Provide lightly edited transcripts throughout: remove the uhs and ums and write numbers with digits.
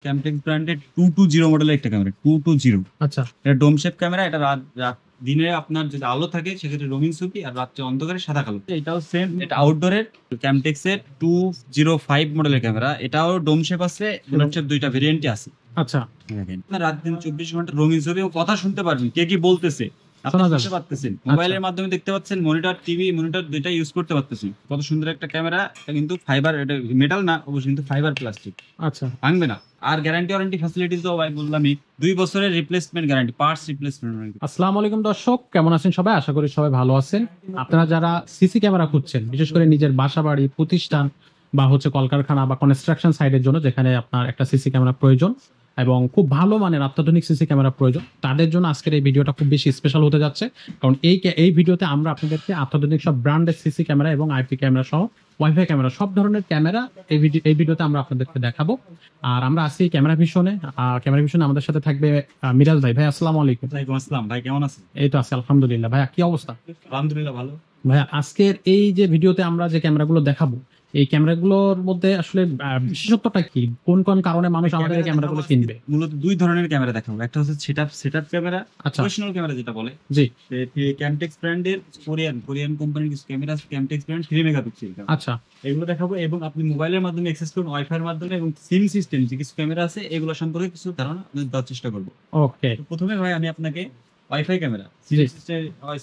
ক্যামটেক্স ব্র্যান্ডের 220 মডেলের একটা ক্যামেরা 220। আচ্ছা, এটা ডোম শেপ ক্যামেরা। এটা রাত রাত দিনে আপনার যদি আলো থাকে সেক্ষেত্রে রঙিন ছবি, আর রাত্রে অন্ধকারে সাদা কালো। এটাও সেম, এটা আউটডোরের ক্যামটেক্সের 205 মডেলের ক্যামেরা। এটাও ডোম শেপ আছে, বুলেট শেপ, দুইটা ভেরিয়েন্টই আছে। আচ্ছা, দেখেন আপনার রাত দিন 24 ঘন্টা রঙিন ছবি ও কথা শুনতে পারবেন, কে কি বলতেছে আপনি শোনা যাবে। শুনতে পারতেছেন, মোবাইলের মাধ্যমে দেখতে পাচ্ছেন, মনিটর টিভি মনিটর দুইটা ইউজ করতে পারতেছেন। কত সুন্দর একটা ক্যামেরা। এটা কিন্তু ফাইবার, এটা মেটাল না অবশ্যই, কিন্তু ফাইবার প্লাস্টিক, আচ্ছা। ভাঙবে না। আর গ্যারান্টি ওয়ারেন্টি ফ্যাসিলিটিস তো ভাই বললামই, 2 বছরের রিপ্লেসমেন্ট গ্যারান্টি, পার্টস রিপ্লেসমেন্ট। আসসালামু আলাইকুম দর্শক, কেমন আছেন সবাই? আশা করি সবাই ভালো আছেন। আপনারা যারা সিসি ক্যামেরা খুঁজছেন, বিশেষ করে নিজের বাসা বাড়ি, প্রতিষ্ঠান বা কলকারখানা বা কনস্ট্রাকশন সাইটের জন্য, যেখানে আপনার একটা সিসি ক্যামেরা প্রয়োজন এবং খুব ভালো মানের অত্যাধুনিক সিসি ক্যামেরা প্রয়োজন, তাদের জন্য আজকের এই ভিডিওটা খুব বেশি স্পেশাল হতে যাচ্ছে। কারণ এই ভিডিওতে আমরা আপনাদেরকে অত্যাধুনিক সব ব্র্যান্ডের সিসি ক্যামেরা এবং আইপি ক্যামেরা সহ ওয়াইফাই ক্যামেরা, সব ধরনের ক্যামেরা এই ভিডিওতে আমরা আপনাদেরকে দেখাবো। আর আমরা আছি ক্যামেরা ভিশনে। ক্যামেরা ভিশনে আমাদের সাথে থাকবে মিরাজ ভাই। ভাই আসসালামু আলাইকুম। ওয়ালাইকুম আসসালাম ভাই, কেমন আছেন? এই তো আছি আলহামদুলিল্লাহ। ভাইয়া কি অবস্থা? আলহামদুলিল্লাহ ভালো। ভাইয়া আজকের এই যে ভিডিওতে আমরা যে ক্যামেরাগুলো দেখাবো, এই ক্যামেরাগুলোর মধ্যে আসলে বিশেষত্বটা কি? কোন কোন কারণে মানুষ আমাদের এই ক্যামেরাগুলো কিনবে? মূলত দুই ধরনের ক্যামেরা দেখাবো। একটা হচ্ছে সেটআপ ক্যামেরা, আচ্ছা, প্রফেশনাল ক্যামেরা যেটা বলে। জি, ক্যামটেক্স ব্র্যান্ডের কোরিয়ান কোম্পানির কিছু ক্যামেরা আছে, ক্যামটেক্স ব্র্যান্ড 3 মেগাপিক্সেল। আচ্ছা, এগুলো দেখাবো, এবং আপনি মোবাইলের মাধ্যমে অ্যাক্সেস করুন, ওয়াইফাই এর মাধ্যমে, এবং সিম সিস্টেম যে কিছু ক্যামেরা আছে এগুলো সম্পর্কে কিছু ধারণা দেওয়ার চেষ্টা করবো। ওকে, প্রথমে ভাই আমি আপনাকে ওয়াইফাই ক্যামেরা,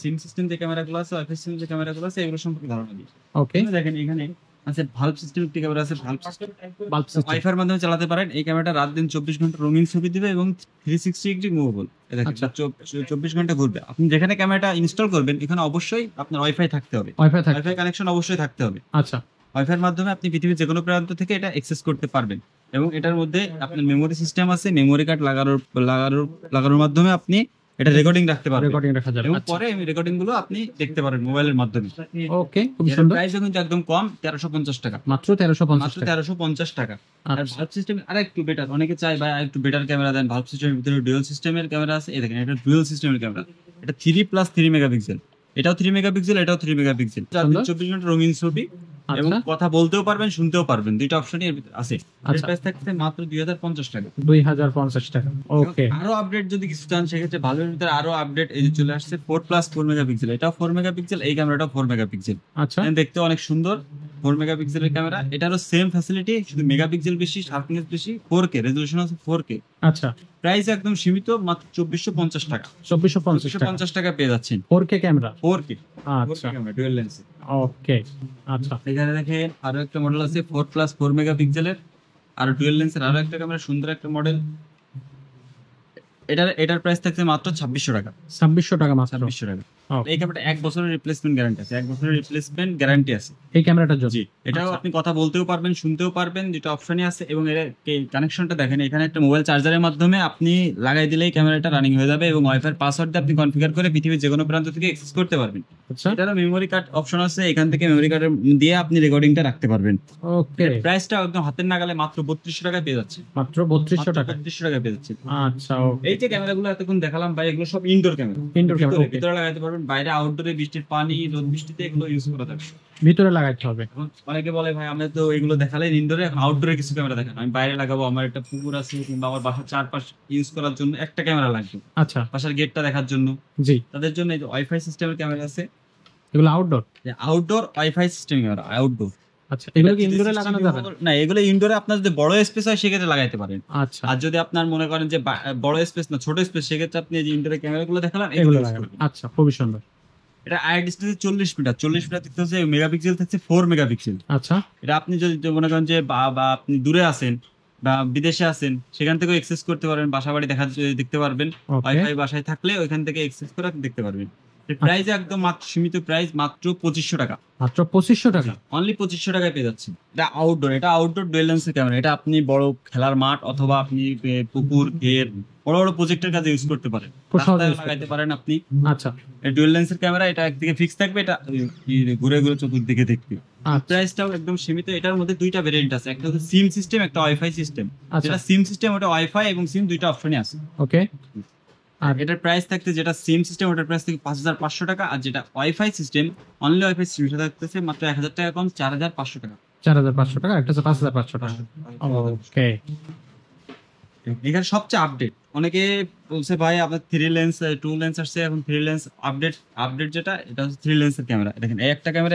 সিম সিস্টেম যে ক্যামেরাগুলো আছে, ওয়াইফাই সিস্টেম যে ক্যামেরাগুলো আছে, এগুলো সম্পর্কে ধারণা দিই। ওকে। দেখেন এখানে আছে ভালভ সিস্টেম একটি ক্যামেরা আছে, valve system bulb system. Wifi এর মাধ্যমে চালাতে পারেন। এই ক্যামেরাটা রাত দিন 24 ঘন্টা রঙিন ছবি দিবে এবং 360 ডিগ্রি মুভেবল। দেখেন আচ্ছা। 24 ঘন্টা ঘুরবে। আপনি যেখানে ক্যামেরাটা ইনস্টল করবেন এখানে অবশ্যই আপনার ওয়াইফাই থাকতে হবে, ওয়াইফাই থাকে। ওয়াইফাই কানেকশন অবশ্যই থাকতে হবে। আচ্ছা, ওয়াইফাই এর মাধ্যমে আপনি পৃথিবীর যে কোনো প্রান্ত থেকে এটা অ্যাক্সেস করতে পারবেন। এবং এটার মধ্যে আপনার মেমোরি সিস্টেম আছে, মেমোরি কার্ড লাগানোর মাধ্যমে আপনি এটা রেকর্ডিং রাখতে পারবেন, রেকর্ডিং রাখা যাবে। এবং আচ্ছা, পরে রেকর্ডিং গুলো আপনি দেখতে পারেন মোবাইলের মাধ্যমে। ওকে, খুব এর সুন্দর। প্রাইস কিন্তু একদম কম, 1350 টাকা, মাত্র 1350 মাত্র টাকা। 1350 টাকা। আর আচ্ছা, ভালভ সিস্টেম আর একটু বেটার, অনেকে চায় ভাই একটু বেটার ক্যামেরা দেন। ভালভ সিস্টেমের ভিতরে ডুয়াল সিস্টেমের ক্যামেরা আছে। এই দেখেন, এটা ডুয়াল সিস্টেমের ক্যামেরা। এটা 3+3 মেগাপিক্সেল, এটাও 3 মেগাপিক্সেল, এটাও 3 মেগাপিক্সেল। সুন্দর। 24 ঘন্টা রঙিন ছবি এবং আচ্ছা, কথা বলতেও পারবেন, শুনতেও পারবেন, দুইটা অপশনই এর ভিতরে আছে। এর আচ্ছা। প্রাইস থাকছে মাত্র 2050 টাকা। 2050 টাকা। ওকে, আরো আপডেট যদি কিছু চান সেক্ষেত্রে ভালোর ভিতরে আরো আপডেট এই যে চলে আসছে 4+4 মেগাপিক্সেল। এটাও 4 মেগাপিক্সেল, এই ক্যামেরাটাও 4 মেগাপিক্সেল। আচ্ছা, দেখতে অনেক সুন্দর, 4 মেগাপিক্সেলের ক্যামেরা। এটারও সেম ফ্যাসিলিটি, শুধু মেগাপিক্সেল বেশি, শার্পনেস বেশি, 4K রেজলিউশন আছে, 4K। আচ্ছা। প্রাইস একদম সীমিত, মাত্র 2450 টাকা। 2450 টাকা 2450 টাকা পেয়ে যাচ্ছেন 4K ক্যামেরা। 4K আচ্ছা, ক্যামেরা ডুয়াল লেন্স। ওকে, আচ্ছা, এখানে দেখেন আরো একটা মডেল আছে 4+4 মেগাপিক্সেলের, আর ডুয়াল লেন্সের আরো একটা ক্যামেরা, সুন্দর একটা মডেল। এটার প্রাইস থাকছে মাত্র 2600 টাকা। 2600 টাকা মাত্র। 2600 টাকা। Okay. এই ক্যামেরাটা 1 বছরের রিপ্লেসমেন্ট গ্যারান্টি আছে, 1 বছরের রিপ্লেসমেন্ট গ্যারান্টি আছে এই ক্যামেরাটার জন্য। জি। এটাও আচ্ছা। আপনি কথা বলতেও পারবেন, শুনতেও পারবেন, যেটা অপশনই আছে। এবং এর কানেকশনটা দেখেন, এখানে একটা মোবাইল চার্জারের মাধ্যমে আপনি লাগাই দিলেই ক্যামেরাটা রানিং হয়ে যাবে, এবং ওয়াইফাই পাসওয়ার্ড দিয়ে আপনি কনফিগার করে পৃথিবীর যে কোনো প্রান্ত থেকে অ্যাক্সেস করতে পারবেন। আচ্ছা, এটারও মেমোরি কার্ড অপশন আছে, এখান থেকে মেমোরি কার্ড দিয়ে আপনি রেকর্ডিংটা রাখতে পারবেন। ওকে। প্রাইসটা একদম হাতের নাগালে মাত্র 3200 টাকায় পেয়ে যাচ্ছে। মাত্র 3200 টাকা। 3200 টাকায় পেয়ে যাচ্ছে। আচ্ছা, ওকে। এই যে ক্যামেরাগুলো এতক্ষণ দেখালাম ভাই, এগুলো সব indoor camera. Indoor camera. Okay, ভিতরে লাগাতে পারবেন, বাইরে আউটডোরে বৃষ্টির পানি, রোদ বৃষ্টিতে এগুলো ইউজ করা যাবে। ভিতরে লাগাইতে হবে। এখন অনেকে বলে ভাই আমরা তো এগুলো দেখালেন ইনডোরে, এখন আউটডোরে কিছু ক্যামেরা দেখান, আমি বাইরে লাগাবো, আমার একটা পুকুর আছে কিংবা আমার বাসার চারপাশ ইউজ করার জন্য একটা ক্যামেরা লাগবে, আচ্ছা, বাসার গেটটা দেখার জন্য। জি। তাদের জন্য এই যে ওয়াইফাই সিস্টেমের ক্যামেরা আছে, এগুলো outdoor. Outdoor wifi system camera, outdoor. আচ্ছা, এগুলো কি ইনডোরে লাগানো যাবে? না, এগুলো ইনডোরে আপনার যদি বড় স্পেস হয় সেক্ষেত্রে লাগাইতে পারেন। আচ্ছা, আর যদি আপনার মনে করেন যে বড় স্পেস না, ছোট স্পেস, সেক্ষেত্রে আপনি এই যে ইনডোরে ক্যামেরাগুলো দেখালাম এগুলো এগুলো use লাগানো। করবেন। আচ্ছা, খুবই সুন্দর। এটা আই ডিসপ্লে 40 মিটার, 40 মিটার দেখতে হচ্ছে, মেগাপিক্সেল থাকছে 4 মেগাপিক্সেল। আচ্ছা, এটা আপনি যদি মনে করেন যে বা আপনি দূরে আছেন বা বিদেশে আছেন, সেখান থেকেও অ্যাক্সেস করতে পারবেন, বাসা বাড়ি দেখতে পারবেন। ওকে। ওয়াইফাই বাসায় থাকলে ওইখান থেকে অ্যাক্সেস করে দেখতে পারবেন। প্রাইস একদম মাত্র সীমিত প্রাইস, মাত্র 2500 টাকা। মাত্র 2500 টাকা। অনলি 2500 টাকায় পেয়ে যাচ্ছেন। এটা আউটডোর ডুয়াল লেন্সের ক্যামেরা। এটা আপনি বড় খেলার মাঠ অথবা আপনি পুকুর, ঘের, বড় বড় প্রজেক্টের কাজে ইউজ করতে পারেন, খুব সহজে রাস্তায় use করতে লাগাইতে পারেন আপনি। আচ্ছা, ডুয়াল লেন্সের ক্যামেরা, এটা একদিকে ফিক্স থাকবে, এটা ঘুরে ঘুরে চতুর্দিকে দেখবে। আচ্ছা, প্রাইসটাও একদম সীমিত। এটার মধ্যে দুইটা ভেরিয়েন্ট আছে, একটা হচ্ছে সিম সিস্টেম, একটা ওয়াইফাই সিস্টেম। আচ্ছা। যেটা সিম সিস্টেম ওটা ওয়াইফাই এবং সিম দুইটা অপশনই আছে। ওকে। আর এটার প্রাইস থাকতে, যেটা সিম সিস্টেম ওটার প্রাইস থেকে 5500 টাকা, আর যেটা wifi system, only wifi system, সেটা থাকতেছে মাত্র 1000 টাকা কম, 4500 টাকা। 4500 টাকা, একটা হচ্ছে 5500 টাকা। ওকে। এখানে সবচেয়ে আপডেট। অনেকে বলছে ভাই আপনার 3 লেন্স 2 লেন্স আসছে, এখন 3 লেন্স আপডেট যেটা এটা হচ্ছে 3 লেন্সের ক্যামেরা। দেখেন এই একটা ক্যামেরা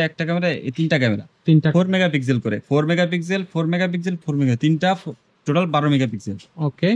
এই তিনটা ক্যামেরা তিনটা 4 মেগাপিক্সেল করে, 4 মেগাপিক্সেল 4 মেগাপিক্সেল 4 মেগা, তিনটা টোটাল 12 মেগাপিক্সেল। ওকে।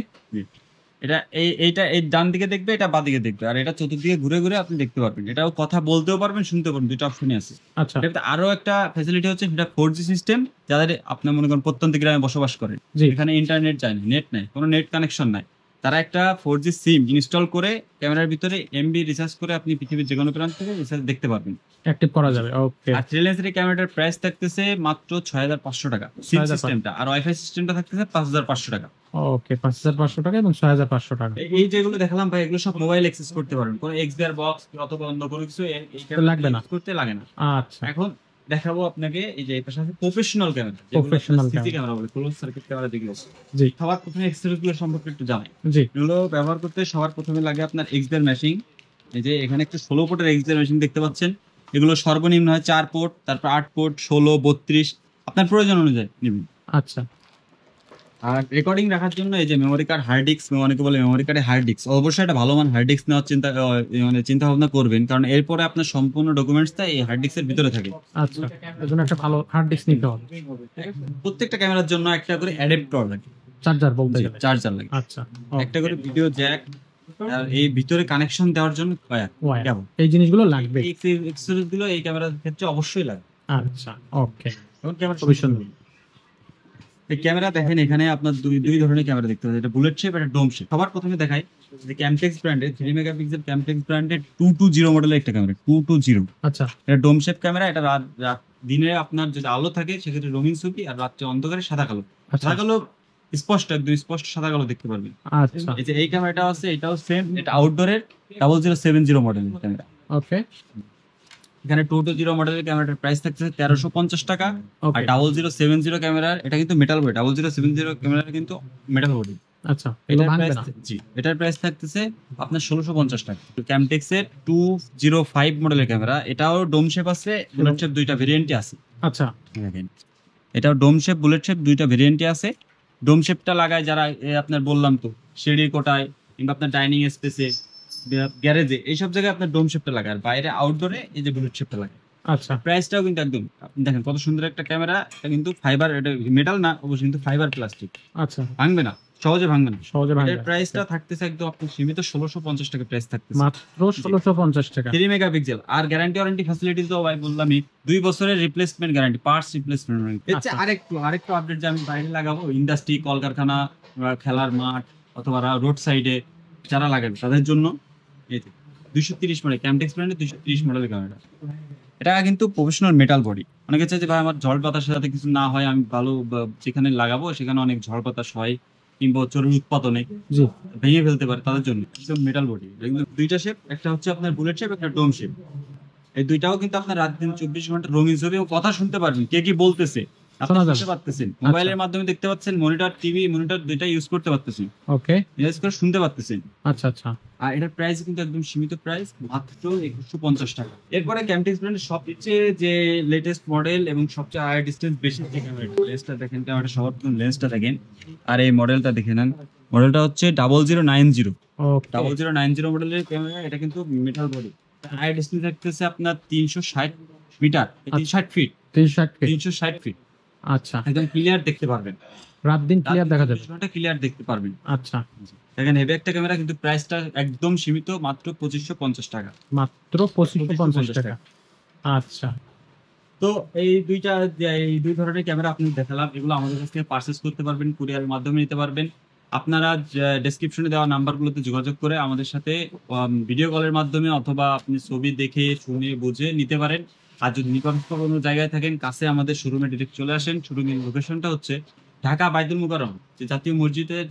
এটা এইটা এই ডান দিকে দেখবে, এটা বাঁ দিকে দেখবে, আর এটা চতুর্দিকে ঘুরে ঘুরে আপনি দেখতে পারবেন। এটাও কথা বলতেও পারবেন, শুনতে পারবেন, দুটো অপশনই আছে। আচ্ছা এটাতে আরো একটা ফ্যাসিলিটি হচ্ছে এটা 4G সিস্টেম। যাদের আপনি মনে করেন প্রত্যন্ত গ্রামে বসবাস করেন, জি এখানে ইন্টারনেট যায় না, নেট নাই, কোনো নেট কানেকশন নাই, তারা একটা 4G সিম ইনস্টল করে ক্যামেরার ভিতরে এমবি রিচার্জ করে আপনি পৃথিবীর যে কোনো প্রান্ত থেকে রিচার্জ দেখতে পারবেন। অ্যাক্টিভ করা যাবে। ওকে। আর 3 লেন্সের ক্যামেরাটার প্রাইস থাকতেছে মাত্র 6500 টাকা সিম 6500 সিস্টেমটা, আর ওয়াইফাই সিস্টেমটা থাকতেছে 5500 টাকা। ওকে, 5500 টাকা এবং 6500 টাকা এই যেগুলো দেখালাম ভাই, এগুলো সব মোবাইল অ্যাক্সেস করতে পারবেন, কোনো এক্সবিআর বক্স অথবা অন্য কোনো কিছু এই ক্যামেরা লাগবে না। করতে লাগে না। আচ্ছা এখন দেখাবো আপনাকে এই যে এই পাশে আছে professional camera, Professional CC camera। Camera বলে, ক্লোজ সার্কিট ক্যামেরা যেগুলো। জি সবার প্রথমে এক্সেসরিজ গুলো সম্পর্কে একটু জানাই। জি এগুলো ব্যবহার করতে সবার প্রথমে লাগে আপনার এক্সবিআর মেশিন। এই যে এখানে একটা 16 পোর্টের এক্সবিআর মেশিন দেখতে পাচ্ছেন। এগুলো সর্বনিম্ন হয় 4 পোর্ট, তারপর 8 পোর্ট, 16, 32 আপনার প্রয়োজন অনুযায়ী নেবেন। আচ্ছা আর রেকর্ডিং রাখার জন্য এই যে মেমোরি কার্ড, হার্ড ডিস্ক, অনেকে বলে মেমোরি কার্ডে হার্ড ডিস্ক, অবশ্যই একটা ভালো মান হার্ড ডিস্ক নেওয়ার চিন্তা ভাবনা করবেন, কারণ এরপরে আপনার সম্পূর্ণ ডকুমেন্টসটা এই হার্ড ডিস্কের ভিতরে থাকে। আচ্ছা, এর জন্য একটা ভালো হার্ড ডিস্ক নিতে হবে। প্রত্যেকটা ক্যামেরার জন্য একটা করে অ্যাডাপ্টার লাগে, চার্জার বলতে গেলে। চার্জার লাগে, আচ্ছা একটা করে ভিডিও জ্যাক, আর এই ভিতরে কানেকশন দেওয়ার জন্য ওয়্যার, কেমন এই জিনিসগুলো লাগবে। এই এক্সেসরিজ গুলো এই ক্যামেরার ক্ষেত্রে অবশ্যই লাগে। আচ্ছা ওকে, এবং ক্যামেরা খুবই সুন্দর। এই ক্যামেরা দেখেন, এখানে আপনার দুই ধরনের ক্যামেরা দেখতে পাচ্ছেন, এটা বুলেট শেপ, এটা ডোম শেপ। সবার প্রথমে দেখাই যে ক্যামটেক্স ব্র্যান্ডের 3 মেগাপিক্সেল ক্যামটেক্স ব্র্যান্ডের 220 মডেলের একটা ক্যামেরা, 220। আচ্ছা এটা ডোম শেপ ক্যামেরা। এটা দিনে আপনার যদি আলো থাকে সেক্ষেত্রে রঙিন ছবি, আর রাত্রে অন্ধকারে সাদা কালো। আচ্ছা সাদা কালো স্পষ্ট, একদম স্পষ্ট সাদা কালো দেখতে পারবেন। আচ্ছা এই যে এই ক্যামেরাটা আছে, এটাও সেম, এটা আউটডোরের 0070 মডেলের ক্যামেরা। ওকে এখানে 220 মডেলের ক্যামেরাটার প্রাইস থাকছে 1350 টাকা। আর ওকে 0070 ক্যামেরার, এটা কিন্তু মেটাল বডি, 0070 ক্যামেরার কিন্তু মেটাল বডি। আচ্ছা, এটা এটার ভাঙবে প্রাইস, না। জি, এটার প্রাইস থাকতেছে আপনার 1650 টাকা। ক্যামটেক্সের 205 মডেলের ক্যামেরা, এটাও ডোম শেপ আছে, বুলেট শেপ, দুইটা ভেরিয়েন্টই আছে। আচ্ছা দেখেন এটাও ডোম শেপ, বুলেট শেপ, দুইটা ভেরিয়েন্টই আছে। ডোম শেপটা লাগায় যারা আপনার বললাম তো সিঁড়ির কোটায় কিংবা আপনার ডাইনিং স্পেসে, গ্যারেজে, এইসব জায়গায় আপনার ডোম শেপটা লাগায়, আর বাইরে আউটডোরে এই যে বুলেট শেপটা লাগায়। আচ্ছা প্রাইসটাও কিন্তু একদম, আপনি দেখেন কত সুন্দর একটা ক্যামেরা। এটা কিন্তু ফাইবার, এটা মেটাল না অবশ্যই, কিন্তু ফাইবার প্লাস্টিক, আচ্ছা, ভাঙবে না, সহজে ভাঙবে না। সহজে ভাঙবে। এটার প্রাইসটা থাকতেছে একদম আপনার সীমিত 1650 টাকা প্রাইস থাকতেছে, মাত্র 1650 টাকা। 3 মেগাপিক্সেল। আর গ্যারান্টি ওয়ারেন্টি ফ্যাসিলিটি তো ভাই বললামই, 2 বছরের replacement guarantee, parts replacement guarantee. আচ্ছা। আরেকটু আপডেট যে আমি বাইরে লাগাবো, ইন্ডাস্ট্রি, কলকারখানা, খেলার মাঠ অথবা রোড সাইডে যারা লাগাবে তাদের জন্য এই যে 230 মডেল ক্যামটেক্স ব্র্যান্ডের 230 মডেলের ক্যামেরা। এটা কিন্তু প্রফেশনাল মেটাল বডি। অনেকে চাই যে ভাই আমার ঝড় বাতাসের সাথে কিছু না হয়, আমি ভালো যেখানে লাগাবো সেখানে অনেক ঝড় বাতাস হয় কিংবা চোরের উৎপাদনে জি ভেঙে ফেলতে পারে, তাদের জন্য মেটাল বডি। কিন্তু দুইটা শেপ, একটা হচ্ছে আপনার বুলেট শেপ, একটা ডোম শেপ। এই দুইটাও কিন্তু আপনার রাত দিন 24 ঘন্টা রঙিন ছবি এবং কথা শুনতে পারবেন, কে কি বলতেছে আপনি শোনা যাবে। শুনতে পারতেছেন, মোবাইলের মাধ্যমে দেখতে পাচ্ছেন, মনিটর, টিভি, মনিটর দুইটা ইউজ করতে পারতেছেন, ওকে ইউজ করে শুনতে পারতেছেন। আচ্ছা আচ্ছা আর এটার প্রাইস কিন্তু একদম সীমিত প্রাইস, মাত্র 2150 টাকা। এরপরে ক্যামটেক্স ব্র্যান্ডের সবচেয়ে যে লেটেস্ট মডেল এবং সবচেয়ে হাই ডিসটেন্স বেশি যে ক্যামেরা, লেন্সটা দেখেন, ক্যামেরাটা সবার প্রথম লেন্সটা দেখেন, আর এই মডেলটা দেখে নেন। মডেলটা হচ্ছে 0090, ওকে 0090 মডেলের ক্যামেরা। এটা কিন্তু মেটাল বডি, হাই ডিসটেন্স থাকতেছে আপনার 360 মিটার, 360 ফিট, 360 ফিট। 360 ফিট, আচ্ছা, একদম ক্লিয়ার দেখতে পারবেন, রাত দিন ক্লিয়ার দেখা যাবে। ক্লিয়ার দেখতে পারবেন। আচ্ছা, দেখেন হেভি একটা ক্যামেরা, কিন্তু প্রাইসটা একদম সীমিত, মাত্র 2550 টাকা। মাত্র 2550 টাকা। আচ্ছা তো এই দুই ধরনের ক্যামেরা আপনি দেখালাম, এগুলো আমাদের কাছ থেকে পারচেজ করতে পারবেন, কুরিয়ারের মাধ্যমে নিতে পারবেন। আপনারা ডেসক্রিপশনে দেওয়া নাম্বারগুলোতে যোগাযোগ করে আমাদের সাথে ভিডিও কলের মাধ্যমে অথবা আপনি ছবি দেখে শুনে বুঝে নিতে পারেন। আর যদি নিকটস্থ কোনো জায়গায় থাকেন, কাছে আমাদের শোরুমে ডিরেক্ট চলে আসেন। শোরুমের লোকেশনটা হচ্ছে ঢাকা বাইতুল মুকাররম, যে জাতীয় মসজিদের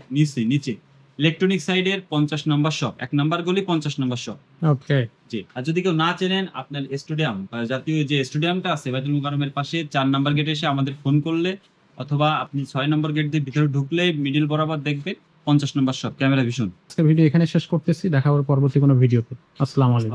নিচে ইলেকট্রনিক সাইডের 50 নম্বর শপ, 1 নম্বর গলি, 50 নম্বর শপ। ওকে জি, আর যদি কেউ না চেনেন, আপনার স্টেডিয়াম, জাতীয় যে স্টেডিয়ামটা আছে বাইতুল মুকাররমের পাশে 4 নম্বর গেটে এসে আমাদের ফোন করলে, অথবা আপনি 6 নম্বর গেট দিয়ে ভিতরে ঢুকলে মিডিল বরাবর দেখবেন 50 নম্বর শপ, ক্যামেরা ভিশন। আজকে ভিডিও এখানে শেষ করতেছি, দেখা হবে পরবর্তী কোনো ভিডিওতে। আসসালামু আলাইকুম।